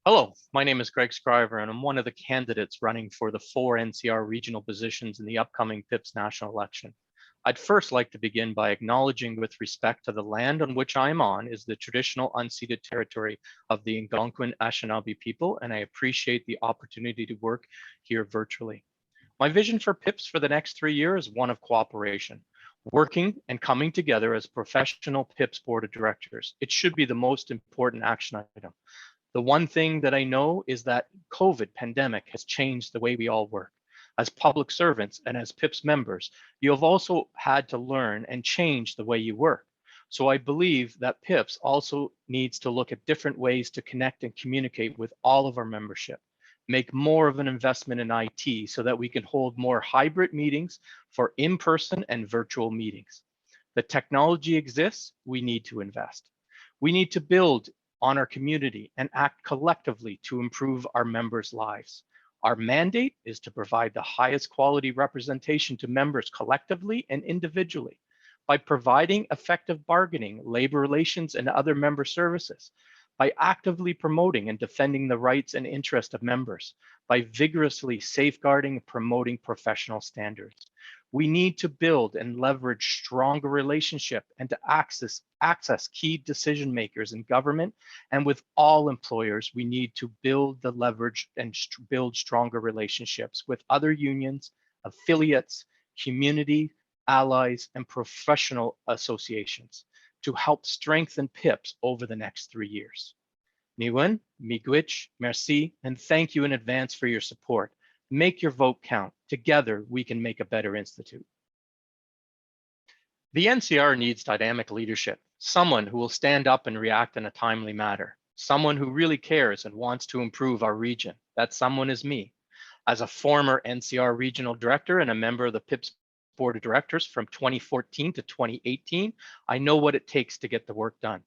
Hello, my name is Greg Scriver, and I'm one of the candidates running for the 4 NCR regional positions in the upcoming PIPS national election. I'd first like to begin by acknowledging with respect to the land on which I am on is the traditional unceded territory of the Algonquin Anishinaabe people, and I appreciate the opportunity to work here virtually. My vision for PIPS for the next 3 years is one of cooperation, working and coming together as professional PIPS board of directors. It should be the most important action item. The one thing that I know is that COVID pandemic has changed the way we all work. As public servants and as PIPS members, you have also had to learn and change the way you work. So I believe that PIPS also needs to look at different ways to connect and communicate with all of our membership, make more of an investment in IT so that we can hold more hybrid meetings for in-person and virtual meetings. The technology exists, we need to invest. We need to build on our community and act collectively to improve our members' lives. Our mandate is to provide the highest quality representation to members collectively and individually by providing effective bargaining, labor relations, and other member services, by actively promoting and defending the rights and interests of members, by vigorously safeguarding and promoting professional standards. We need to build and leverage stronger relationship and to access key decision makers in government and with all employers. We need to build the leverage and build stronger relationships with other unions, affiliates, community, allies, and professional associations to help strengthen PIPS over the next 3 years. Niwen, miigwech, merci, and thank you in advance for your support. Make your vote count. Together, we can make a better institute. The NCR needs dynamic leadership, someone who will stand up and react in a timely manner, someone who really cares and wants to improve our region. That someone is me. As a former NCR regional director and a member of the PIPS board of directors from 2014 to 2018, I know what it takes to get the work done.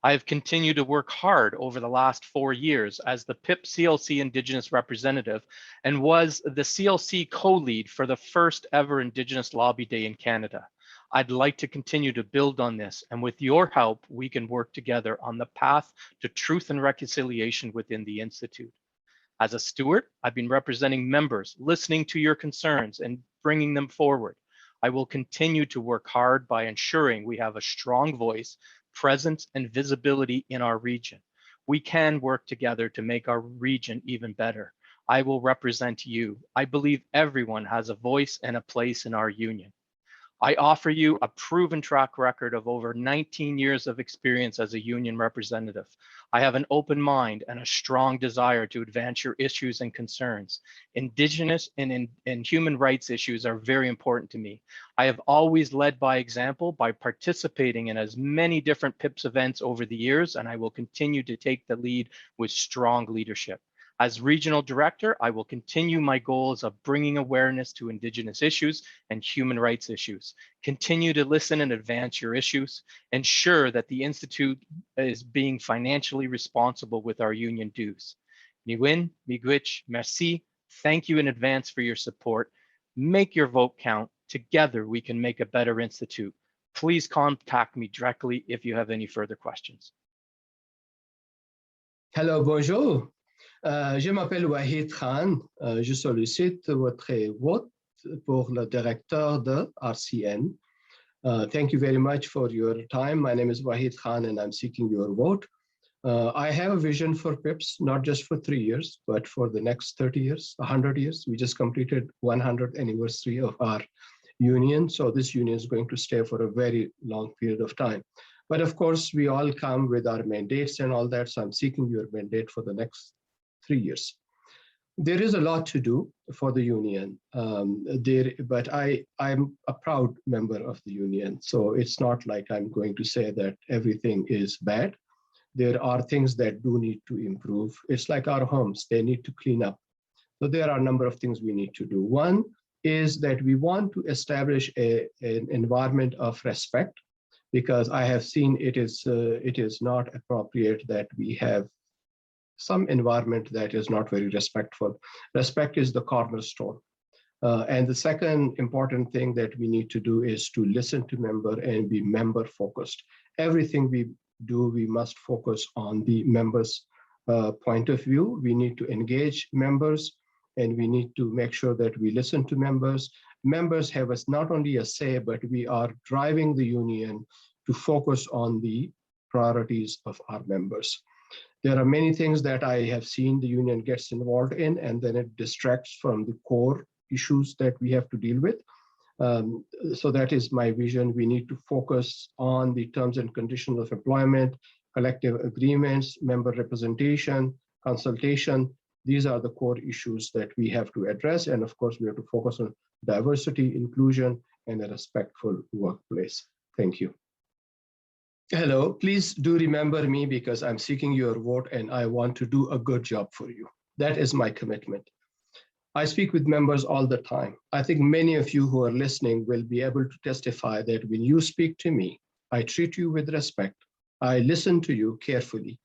I have continued to work hard over the last 4 years as the PIP CLC Indigenous representative and was the CLC co-lead for the first ever Indigenous Lobby Day in Canada. I'd like to continue to build on this, and with your help, we can work together on the path to truth and reconciliation within the Institute. As a steward, I've been representing members, listening to your concerns and bringing them forward. I will continue to work hard by ensuring we have a strong voice, presence, and visibility in our region. We can work together to make our region even better. I will represent you. I believe everyone has a voice and a place in our union. I offer you a proven track record of over 19 years of experience as a union representative. I have an open mind and a strong desire to advance your issues and concerns. Indigenous and human rights issues are very important to me. I have always led by example by participating in as many different PIPS events over the years, and I will continue to take the lead with strong leadership. As regional director, I will continue my goals of bringing awareness to Indigenous issues and human rights issues, continue to listen and advance your issues, ensure that the Institute is being financially responsible with our union dues. Niwen, miigwech, merci. Thank you in advance for your support. Make your vote count. Together, we can make a better Institute. Please contact me directly if you have any further questions. Hello, bonjour. Je m'appelle Wahid Khan. Je sollicite votre vote pour le directeur de RCN. Thank you very much for your time. My name is Wahid Khan and I'm seeking your vote. I have a vision for PIPS, not just for 3 years, but for the next 30 years, 100 years. We just completed 100th anniversary of our union. So this union is going to stay for a very long period of time. But of course, we all come with our mandates and all that. So I'm seeking your mandate for the next 3 years. There is a lot to do for the union, but I'm a proud member of the union. So it's not like I'm going to say that everything is bad. There are things that do need to improve. It's like our homes, they need to clean up. So there are a number of things we need to do. One is that we want to establish an environment of respect, because I have seen it is not appropriate that we have some environment that is not very respectful. Respect is the cornerstone. And the second important thing that we need to do is to listen to member and be member focused. Everything we do, we must focus on the members' point of view. We need to engage members, and we need to make sure that we listen to members. Members have us not only a say, but we are driving the union to focus on the priorities of our members. There are many things that I have seen the union gets involved in, and then it distracts from the core issues that we have to deal with. So that is my vision. We need to focus on the terms and conditions of employment, collective agreements, member representation, consultation. These are the core issues that we have to address. And of course, we have to focus on diversity, inclusion, and a respectful workplace. Thank you. Hello, please do remember me because I'm seeking your vote and I want to do a good job for you. That is my commitment. I speak with members all the time. I think many of you who are listening will be able to testify that when you speak to me, I treat you with respect. I listen to you carefully,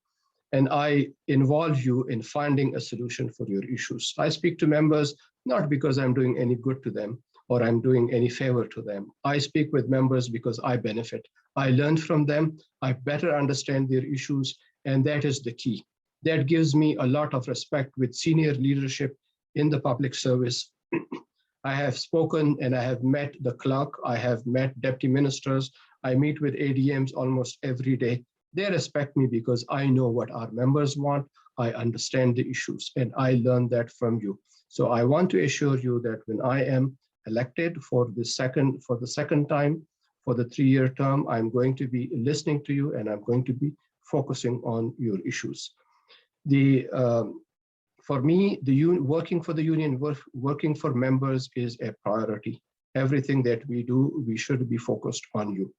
and I involve you in finding a solution for your issues. I speak to members not because I'm doing any good to them or I'm doing any favor to them. I speak with members because I benefit. I learn from them, I better understand their issues, and that is the key. That gives me a lot of respect with senior leadership in the public service. I have spoken and I have met the clerk, I have met deputy ministers, I meet with ADMs almost every day. They respect me because I know what our members want, I understand the issues, and I learned that from you. So I want to assure you that when I am elected for the second time, for the 3-year term, I'm going to be listening to you and I'm going to be focusing on your issues. For me, working for the union, working for members is a priority. Everything that we do, we should be focused on you.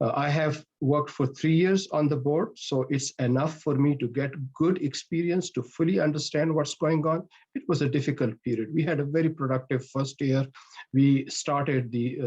I have worked for 3 years on the board, so it's enough for me to get good experience to fully understand what's going on. It was a difficult period. We had a very productive first year. We started the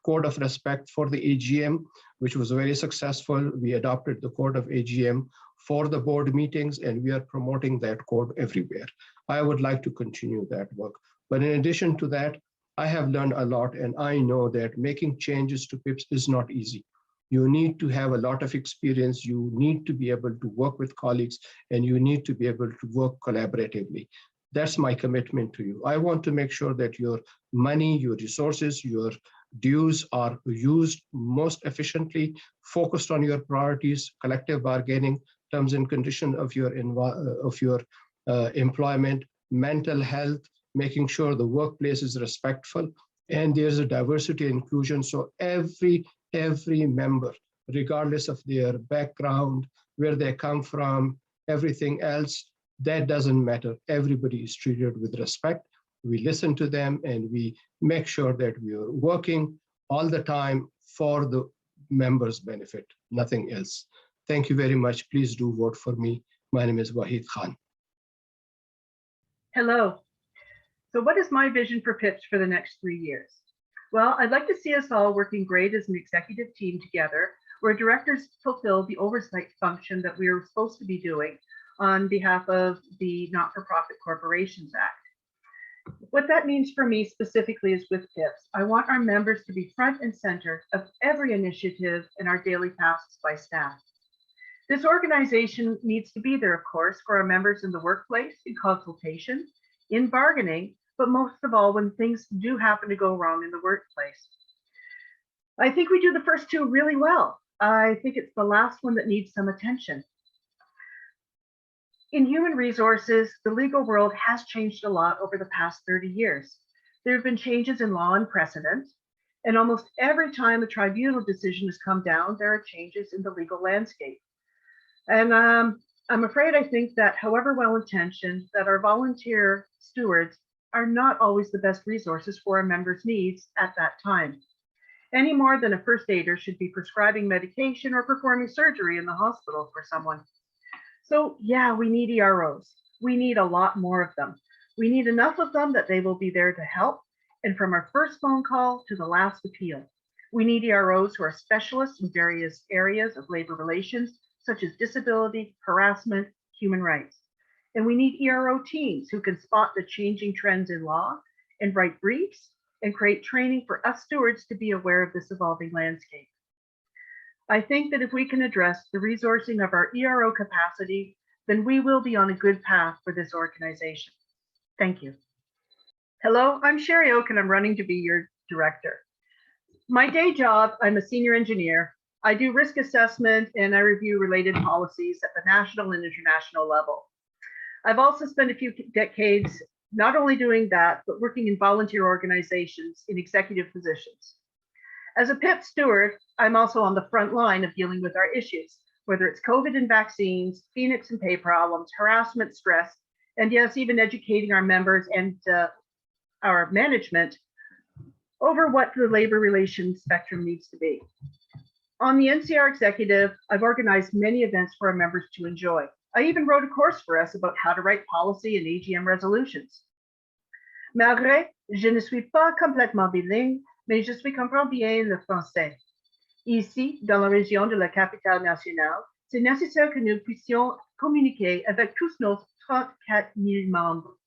code of respect for the AGM, which was very successful. We adopted the code of AGM for the board meetings, and we are promoting that code everywhere. I would like to continue that work. But in addition to that, I have learned a lot, and I know that making changes to PIPs is not easy. You need to have a lot of experience. You need to be able to work with colleagues, and you need to be able to work collaboratively. That's my commitment to you. I want to make sure that your money, your resources, your dues are used most efficiently, focused on your priorities, collective bargaining, terms and conditions of your employment, mental health, making sure the workplace is respectful, and there's a diversity and inclusion. So every member, regardless of their background, where they come from, everything else, that doesn't matter. Everybody is treated with respect. We listen to them and we make sure that we are working all the time for the members' benefit, nothing else. Thank you very much. Please do vote for me. My name is Wahid Khan. Hello. So what is my vision for PIPS for the next 3 years? Well, I'd like to see us all working great as an executive team together, where directors fulfill the oversight function that we are supposed to be doing on behalf of the Not-for-Profit Corporations Act. What that means for me specifically is with PIPS, I want our members to be front and center of every initiative in our daily tasks by staff. This organization needs to be there, of course, for our members in the workplace, in consultation, in bargaining, but most of all, when things do happen to go wrong in the workplace. I think we do the first two really well. I think it's the last one that needs some attention. In human resources, the legal world has changed a lot over the past 30 years. There have been changes in law and precedent, and almost every time a tribunal decision has come down, there are changes in the legal landscape. And I'm afraid I think that however well-intentioned, that our volunteer stewards are not always the best resources for our members' needs at that time. Any more than a first aider should be prescribing medication or performing surgery in the hospital for someone. So yeah, we need EROs. We need a lot more of them. We need enough of them that they will be there to help, and from our first phone call to the last appeal. We need EROs who are specialists in various areas of labor relations, such as disability, harassment, human rights. And we need ERO teams who can spot the changing trends in law and write briefs and create training for us stewards to be aware of this evolving landscape. I think that if we can address the resourcing of our ERO capacity, then we will be on a good path for this organization. Thank you. Hello, I'm Sherry Oak and I'm running to be your director. My day job, I'm a senior engineer. I do risk assessment and I review related policies at the national and international level. I've also spent a few decades not only doing that, but working in volunteer organizations in executive positions. As a PIP steward, I'm also on the front line of dealing with our issues, whether it's COVID and vaccines, Phoenix and pay problems, harassment, stress, and yes, even educating our members and our management over what the labor relations spectrum needs to be. On the NCR executive, I've organized many events for our members to enjoy. I even wrote a course for us about how to write policy and AGM resolutions. Malgré, je ne suis pas complètement bilingue, mais je comprends bien le français. Ici, dans la région de la capitale nationale, c'est nécessaire que nous puissions communiquer avec tous nos 34 000 membres.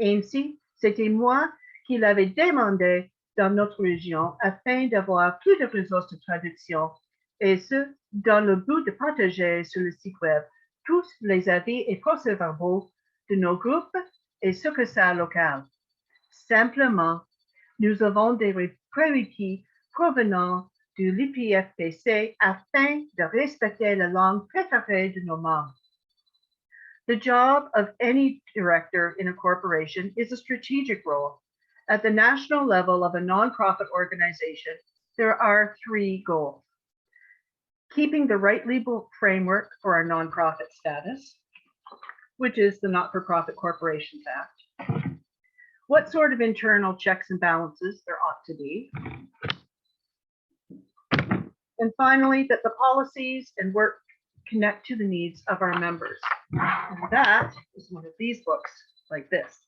Ainsi, c'était moi qui l'avais demandé dans notre région afin d'avoir plus de ressources de traduction, et ce, dans le but de partager sur le site web tous les avis et procès-verbaux de nos groupes et succursales locales. Simplement, nous avons des prérequis provenant de l'IPFPC afin de respecter la langue préférée de nos membres. The job of any director in a corporation is a strategic role. At the national level of a nonprofit organization, there are 3 goals. Keeping the right legal framework for our nonprofit status, which is the Not-for-Profit Corporations Act. What sort of internal checks and balances there ought to be. And finally, that the policies and work connect to the needs of our members. And that is one of these books like this.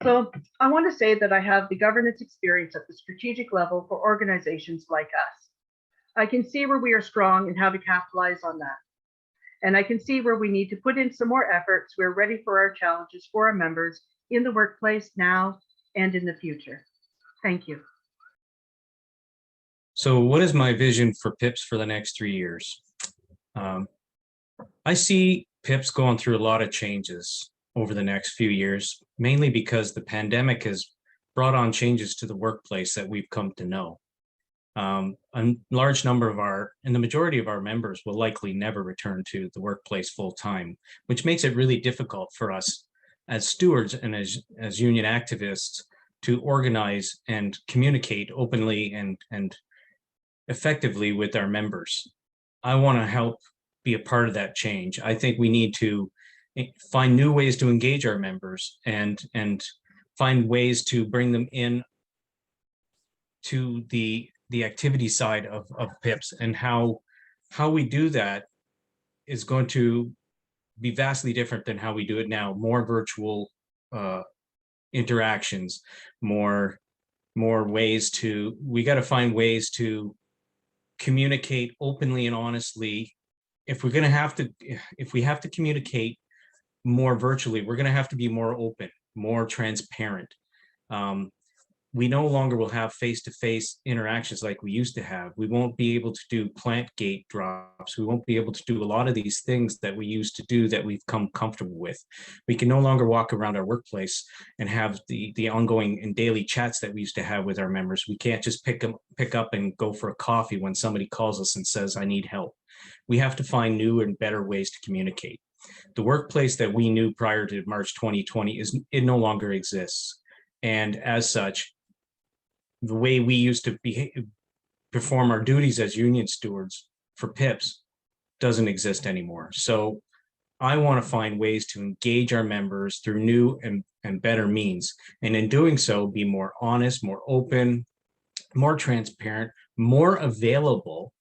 So I want to say that I have the governance experience at the strategic level for organizations like us. I can see where we are strong and how to capitalize on that. And I can see where we need to put in some more efforts. We're ready for our challenges for our members in the workplace now and in the future. Thank you. So what is my vision for PIPS for the next 3 years? I see PIPS going through a lot of changes over the next few years, mainly because the pandemic has brought on changes to the workplace that we've come to know. A large number of and the majority of our members will likely never return to the workplace full time, which makes it really difficult for us as stewards and as union activists to organize and communicate openly and effectively with our members. I want to help be a part of that change. I think we need to find new ways to engage our members and find ways to bring them in to the activity side of PIPS, and how we do that is going to be vastly different than how we do it now. More virtual interactions, more ways to, we got to find ways to communicate openly and honestly. If we have to communicate more virtually, we're going to have to be more open, more transparent. We no longer will have face-to-face interactions like we used to have. We won't be able to do plant gate drops. We won't be able to do a lot of these things that we used to do that we've come comfortable with. We can no longer walk around our workplace and have the ongoing and daily chats that we used to have with our members. We can't just pick up and go for a coffee when somebody calls us and says, I need help. We have to find new and better ways to communicate. The workplace that we knew prior to March 2020 it no longer exists. And as such, the way we used to perform our duties as union stewards for PIPS doesn't exist anymore. So I want to find ways to engage our members through new and better means. And in doing so, be more honest, more open, more transparent, more available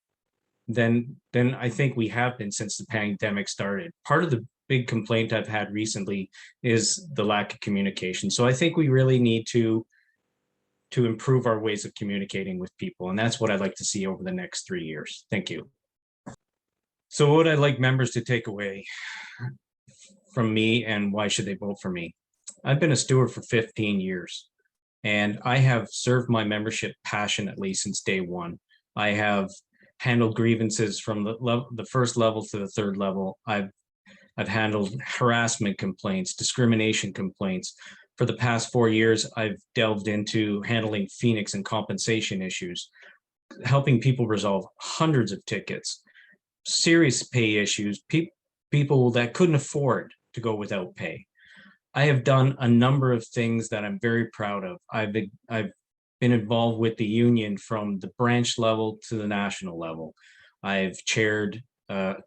than I think we have been since the pandemic started. Part of the big complaint I've had recently is the lack of communication. So I think we really need to improve our ways of communicating with people. And that's what I'd like to see over the next 3 years. Thank you. So what would I like members to take away from me, and why should they vote for me? I've been a steward for 15 years, and I have served my membership passionately since day one. I have handled grievances from the first level to the third level. I've I've handled harassment complaints, discrimination complaints. For the past 4 years, I've delved into handling Phoenix and compensation issues, helping people resolve hundreds of tickets, serious pay issues, people that couldn't afford to go without pay. I have done a number of things that I'm very proud of. I've been involved with the union from the branch level to the national level. I've chaired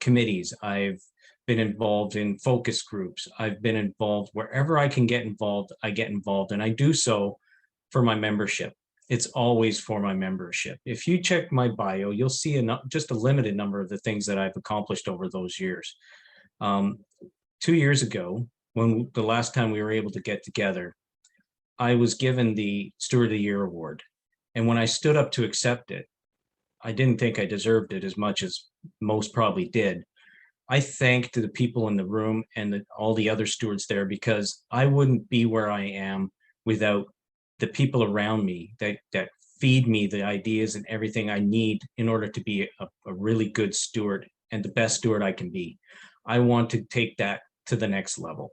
committees. I've been involved in focus groups. I've been involved wherever I can get involved, I get involved, and I do so for my membership. It's always for my membership. If you check my bio, you'll see just a limited number of the things that I've accomplished over those years. 2 years ago, when the last time we were able to get together, I was given the Steward of the Year award. And when I stood up to accept it, I didn't think I deserved it as much as most probably did. I thanked the people in the room and all the other stewards there, because I wouldn't be where I am without the people around me that feed me the ideas and everything I need in order to be a really good steward and the best steward I can be. I want to take that to the next level.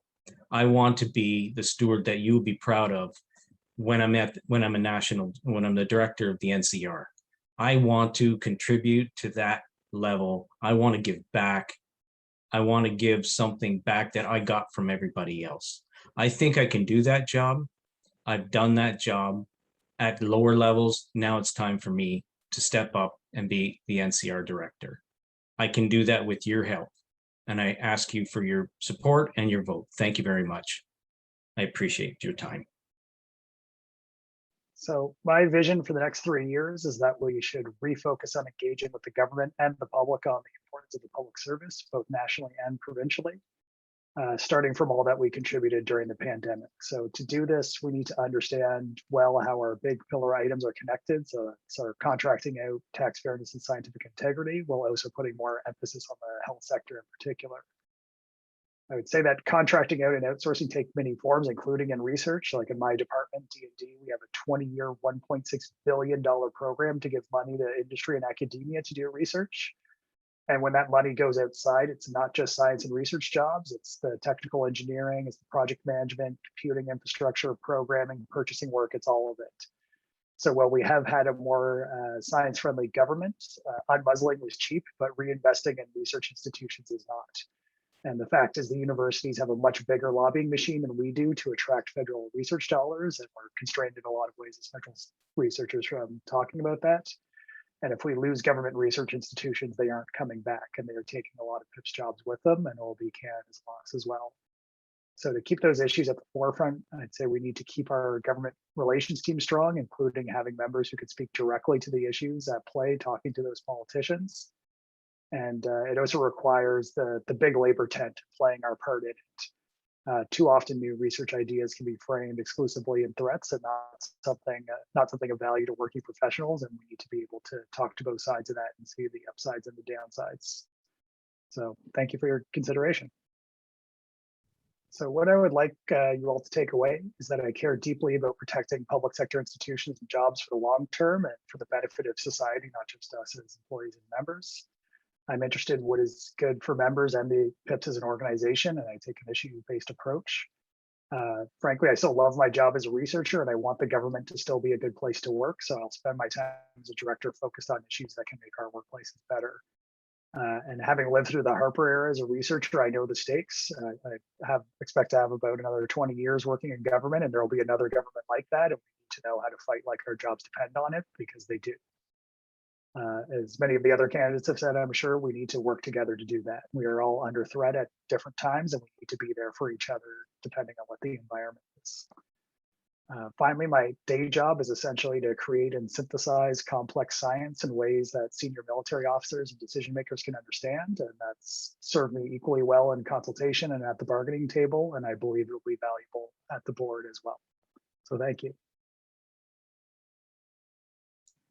I want to be the steward that you would be proud of when I'm the director of the NCR. I want to contribute to that level. I want to give back. I want to give something back that I got from everybody else. I think I can do that job. I've done that job at lower levels. Now it's time for me to step up and be the NCR director. I can do that with your help. And I ask you for your support and your vote. Thank you very much. I appreciate your time. So my vision for the next 3 years is that we should refocus on engaging with the government and the public on the importance of the public service, both nationally and provincially, starting from all that we contributed during the pandemic. So to do this, we need to understand well how our big pillar items are connected. So it's our contracting out, tax fairness, and scientific integrity, while also putting more emphasis on the health sector in particular. I would say that contracting out and outsourcing take many forms, including in research. Like in my department, D&D, we have a 20-year, $1.6 billion program to give money to industry and academia to do research. And when that money goes outside, it's not just science and research jobs, it's the technical engineering, it's the project management, computing infrastructure, programming, purchasing work, it's all of it. So while we have had a more science-friendly government, unmuzzling was cheap, but reinvesting in research institutions is not. And the fact is the universities have a much bigger lobbying machine than we do to attract federal research dollars. And we're constrained in a lot of ways as federal researchers from talking about that. And if we lose government research institutions, they aren't coming back, and they are taking a lot of PIPS jobs with them, and OLB Canada's loss as well. So to keep those issues at the forefront, I'd say we need to keep our government relations team strong, including having members who could speak directly to the issues at play, talking to those politicians. And it also requires the big labor tent playing our part in it. Too often, new research ideas can be framed exclusively in threats and not something of value to working professionals. And we need to be able to talk to both sides of that and see the upsides and the downsides. So, thank you for your consideration. So, what I would like you all to take away is that I care deeply about protecting public sector institutions and jobs for the long term and for the benefit of society, not just us as employees and members. I'm interested in what is good for members and the PIPS as an organization, and I take an issue-based approach. Frankly, I still love my job as a researcher, and I want the government to still be a good place to work. So I'll spend my time as a director focused on issues that can make our workplaces better. And having lived through the Harper era as a researcher, I know the stakes. I expect to have about another 20 years working in government, and there will be another government like that. And we need to know how to fight like our jobs depend on it, because they do. As many of the other candidates have said, I'm sure we need to work together to do that. We are all under threat at different times, and we need to be there for each other depending on what the environment is. Finally, my day job is essentially to create and synthesize complex science in ways that senior military officers and decision makers can understand. And that's served me equally well in consultation and at the bargaining table. And I believe it will be valuable at the board as well. So thank you.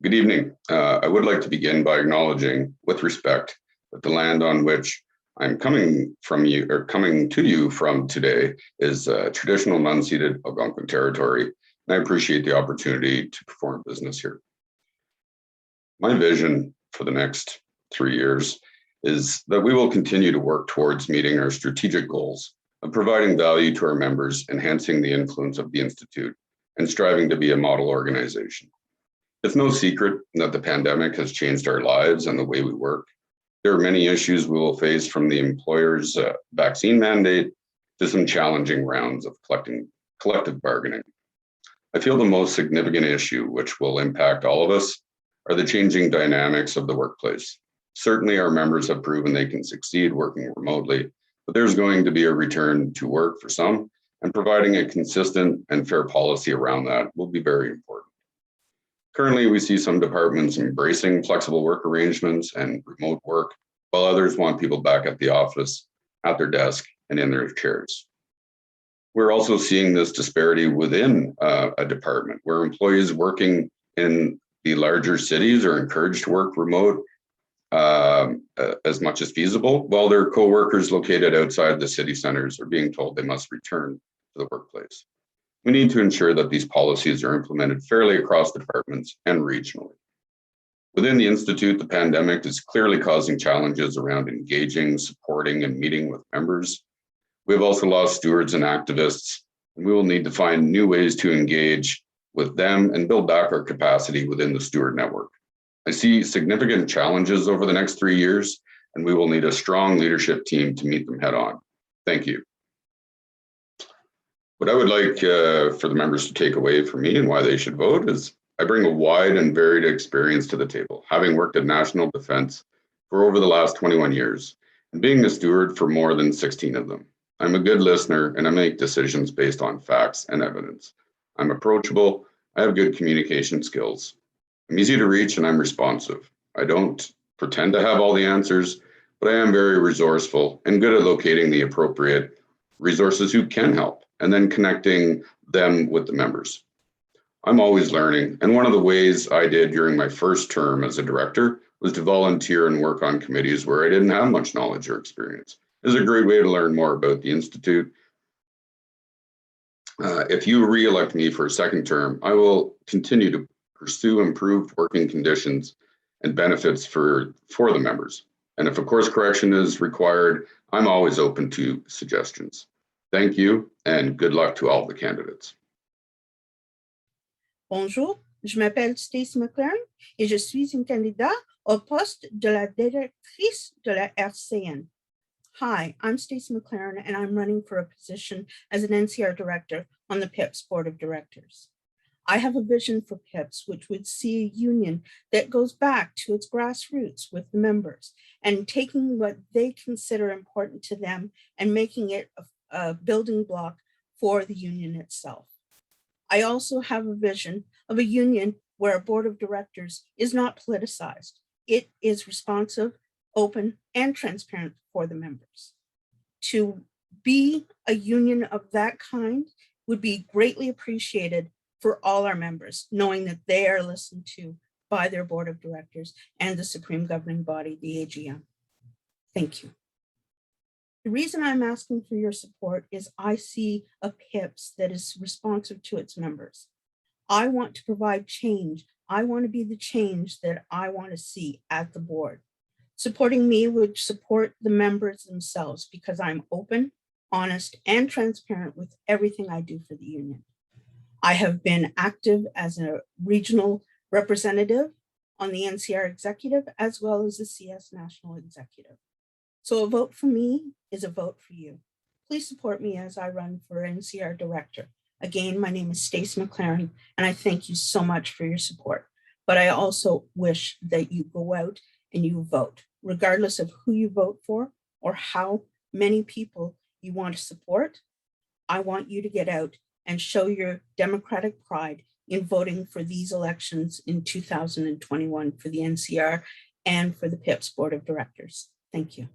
Good evening. I would like to begin by acknowledging with respect that the land on which I'm coming to you from today is traditional unceded Algonquin territory, and I appreciate the opportunity to perform business here. My vision for the next 3 years is that we will continue to work towards meeting our strategic goals of providing value to our members, enhancing the influence of the Institute, and striving to be a model organization. It's no secret that the pandemic has changed our lives and the way we work. There are many issues we will face, from the employer's vaccine mandate to some challenging rounds of collective bargaining. I feel the most significant issue, which will impact all of us, are the changing dynamics of the workplace. Certainly, our members have proven they can succeed working remotely, but there's going to be a return to work for some, and providing a consistent and fair policy around that will be very important. Currently, we see some departments embracing flexible work arrangements and remote work, while others want people back at the office, at their desk, and in their chairs. We're also seeing this disparity within a department, where employees working in the larger cities are encouraged to work remote as much as feasible, while their co-workers located outside the city centers are being told they must return to the workplace. We need to ensure that these policies are implemented fairly across departments and regionally. Within the Institute, the pandemic is clearly causing challenges around engaging, supporting, and meeting with members. We've also lost stewards and activists, and we will need to find new ways to engage with them and build back our capacity within the steward network. I see significant challenges over the next 3 years, and we will need a strong leadership team to meet them head on. Thank you. What I would like for the members to take away from me and why they should vote is I bring a wide and varied experience to the table, having worked at National Defence for over the last 21 years and being a steward for more than 16 of them. I'm a good listener and I make decisions based on facts and evidence. I'm approachable, I have good communication skills. I'm easy to reach and I'm responsive. I don't pretend to have all the answers, but I am very resourceful and good at locating the appropriate resources who can help and then connecting them with the members. I'm always learning, and one of the ways I did during my first term as a director was to volunteer and work on committees where I didn't have much knowledge or experience. It was a great way to learn more about the Institute. If you re-elect me for a second term, I will continue to pursue improved working conditions and benefits for the members. And if a course correction is required, I'm always open to suggestions. Thank you, and good luck to all the candidates. Bonjour, je m'appelle Stacy McLaren et je suis une candidate au poste de la directrice de la RCN. Hi, I'm Stacy McLaren and I'm running for a position as an NCR director on the PIPS Board of Directors. I have a vision for PIPS which would see a union that goes back to its grassroots with the members and taking what they consider important to them and making it a building block for the union itself. I also have a vision of a union where a board of directors is not politicized. It is responsive, open, and transparent for the members. To be a union of that kind would be greatly appreciated for all our members, knowing that they are listened to by their board of directors and the supreme governing body, the AGM. Thank you. The reason I'm asking for your support is I see a PIPS that is responsive to its members. I want to provide change. I want to be the change that I want to see at the board. Supporting me would support the members themselves because I'm open, honest, and transparent with everything I do for the union. I have been active as a regional representative on the NCR executive as well as the CS national executive. So a vote for me is a vote for you. Please support me as I run for NCR director. Again, my name is Stacy McLaren, and I thank you so much for your support. But I also wish that you go out and you vote, regardless of who you vote for or how many people you want to support. I want you to get out and show your democratic pride in voting for these elections in 2021 for the NCR and for the PIPS Board of Directors. Thank you.